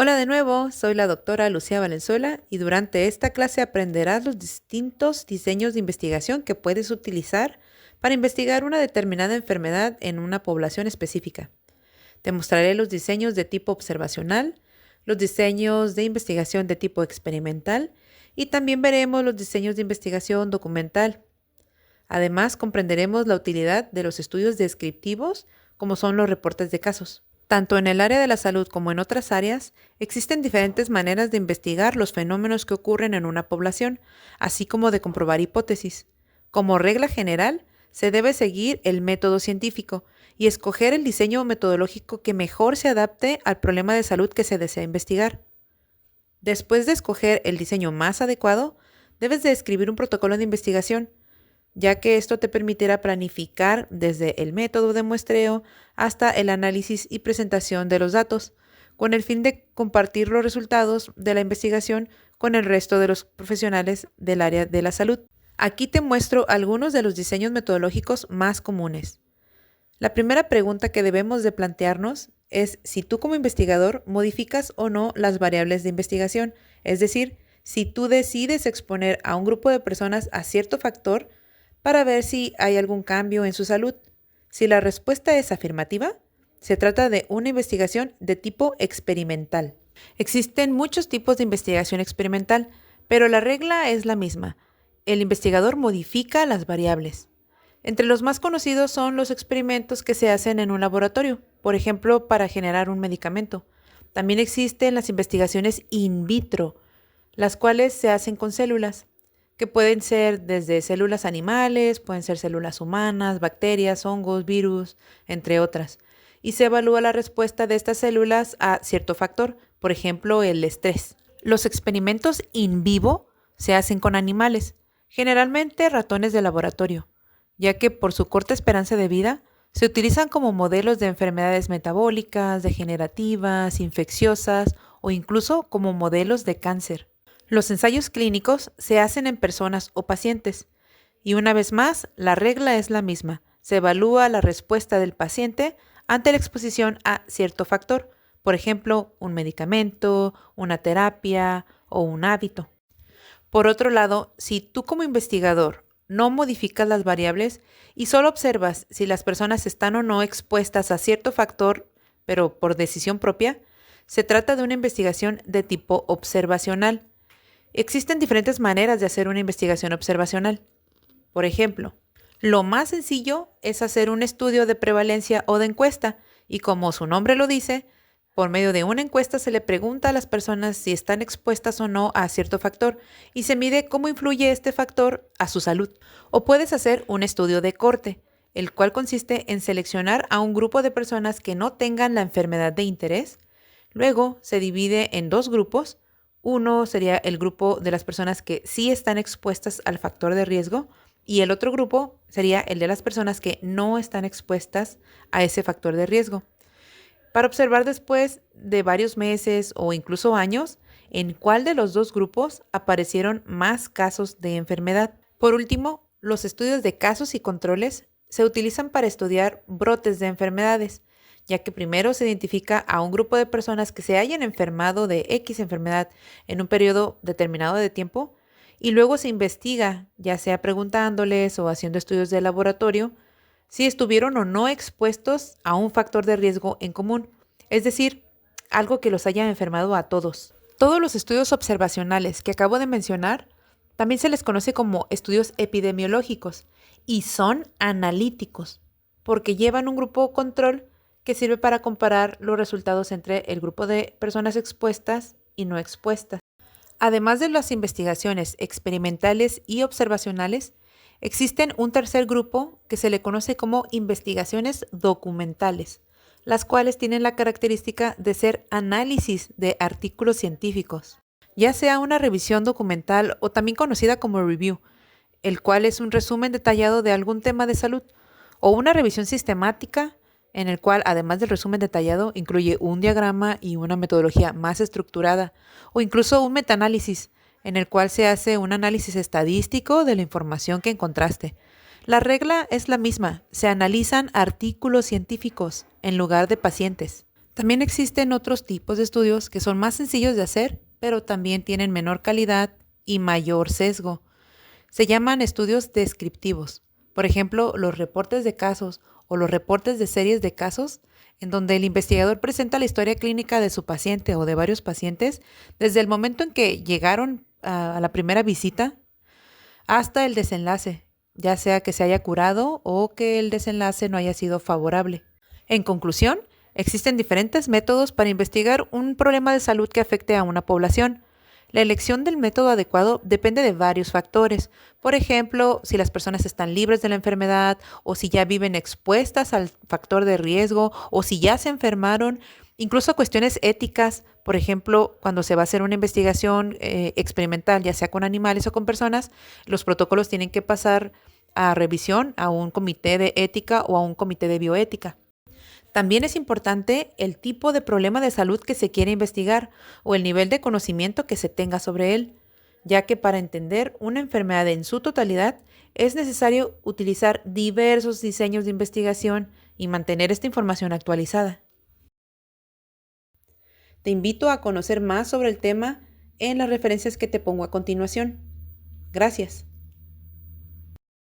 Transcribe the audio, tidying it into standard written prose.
Hola de nuevo, soy la doctora Lucía Valenzuela y durante esta clase aprenderás los distintos diseños de investigación que puedes utilizar para investigar una determinada enfermedad en una población específica. Te mostraré los diseños de tipo observacional, los diseños de investigación de tipo experimental y también veremos los diseños de investigación documental. Además, comprenderemos la utilidad de los estudios descriptivos, como son los reportes de casos. Tanto en el área de la salud como en otras áreas, existen diferentes maneras de investigar los fenómenos que ocurren en una población, así como de comprobar hipótesis. Como regla general, se debe seguir el método científico y escoger el diseño metodológico que mejor se adapte al problema de salud que se desea investigar. Después de escoger el diseño más adecuado, debes de escribir un protocolo de investigación, ya que esto te permitirá planificar desde el método de muestreo hasta el análisis y presentación de los datos, con el fin de compartir los resultados de la investigación con el resto de los profesionales del área de la salud. Aquí te muestro algunos de los diseños metodológicos más comunes. La primera pregunta que debemos de plantearnos es si tú como investigador modificas o no las variables de investigación, es decir, si tú decides exponer a un grupo de personas a cierto factor para ver si hay algún cambio en su salud. Si la respuesta es afirmativa, se trata de una investigación de tipo experimental. Existen muchos tipos de investigación experimental, pero la regla es la misma. El investigador modifica las variables. Entre los más conocidos son los experimentos que se hacen en un laboratorio, por ejemplo, para generar un medicamento. También existen las investigaciones in vitro, las cuales se hacen con células, que pueden ser desde células animales, pueden ser células humanas, bacterias, hongos, virus, entre otras. Y se evalúa la respuesta de estas células a cierto factor, por ejemplo, el estrés. Los experimentos in vivo se hacen con animales, generalmente ratones de laboratorio, ya que por su corta esperanza de vida, se utilizan como modelos de enfermedades metabólicas, degenerativas, infecciosas o incluso como modelos de cáncer. Los ensayos clínicos se hacen en personas o pacientes y una vez más la regla es la misma. Se evalúa la respuesta del paciente ante la exposición a cierto factor, por ejemplo, un medicamento, una terapia o un hábito. Por otro lado, si tú como investigador no modificas las variables y solo observas si las personas están o no expuestas a cierto factor, pero por decisión propia, se trata de una investigación de tipo observacional. Existen diferentes maneras de hacer una investigación observacional. Por ejemplo, lo más sencillo es hacer un estudio de prevalencia o de encuesta, y como su nombre lo dice, por medio de una encuesta se le pregunta a las personas si están expuestas o no a cierto factor y se mide cómo influye este factor a su salud. O puedes hacer un estudio de corte, el cual consiste en seleccionar a un grupo de personas que no tengan la enfermedad de interés. Luego se divide en dos grupos. Uno sería el grupo de las personas que sí están expuestas al factor de riesgo y el otro grupo sería el de las personas que no están expuestas a ese factor de riesgo, para observar después de varios meses o incluso años en cuál de los dos grupos aparecieron más casos de enfermedad. Por último, los estudios de casos y controles se utilizan para estudiar brotes de enfermedades, ya que primero se identifica a un grupo de personas que se hayan enfermado de X enfermedad en un periodo determinado de tiempo y luego se investiga, ya sea preguntándoles o haciendo estudios de laboratorio, si estuvieron o no expuestos a un factor de riesgo en común, es decir, algo que los haya enfermado a todos. Todos los estudios observacionales que acabo de mencionar también se les conoce como estudios epidemiológicos y son analíticos, porque llevan un grupo control que sirve para comparar los resultados entre el grupo de personas expuestas y no expuestas. Además de las investigaciones experimentales y observacionales, existen un tercer grupo que se le conoce como investigaciones documentales, las cuales tienen la característica de ser análisis de artículos científicos, ya sea una revisión documental o también conocida como review, el cual es un resumen detallado de algún tema de salud, o una revisión sistemática, en el cual, además del resumen detallado, incluye un diagrama y una metodología más estructurada, o incluso un metaanálisis, en el cual se hace un análisis estadístico de la información que encontraste. La regla es la misma, se analizan artículos científicos en lugar de pacientes. También existen otros tipos de estudios que son más sencillos de hacer, pero también tienen menor calidad y mayor sesgo. Se llaman estudios descriptivos. Por ejemplo, los reportes de casos o los reportes de series de casos, en donde el investigador presenta la historia clínica de su paciente o de varios pacientes desde el momento en que llegaron a la primera visita hasta el desenlace, ya sea que se haya curado o que el desenlace no haya sido favorable. En conclusión, existen diferentes métodos para investigar un problema de salud que afecte a una población. La elección del método adecuado depende de varios factores. Por ejemplo, si las personas están libres de la enfermedad o si ya viven expuestas al factor de riesgo o si ya se enfermaron. Incluso cuestiones éticas, por ejemplo, cuando se va a hacer una investigación experimental, ya sea con animales o con personas, los protocolos tienen que pasar a revisión a un comité de ética o a un comité de bioética. También es importante el tipo de problema de salud que se quiere investigar o el nivel de conocimiento que se tenga sobre él, ya que para entender una enfermedad en su totalidad es necesario utilizar diversos diseños de investigación y mantener esta información actualizada. Te invito a conocer más sobre el tema en las referencias que te pongo a continuación. Gracias.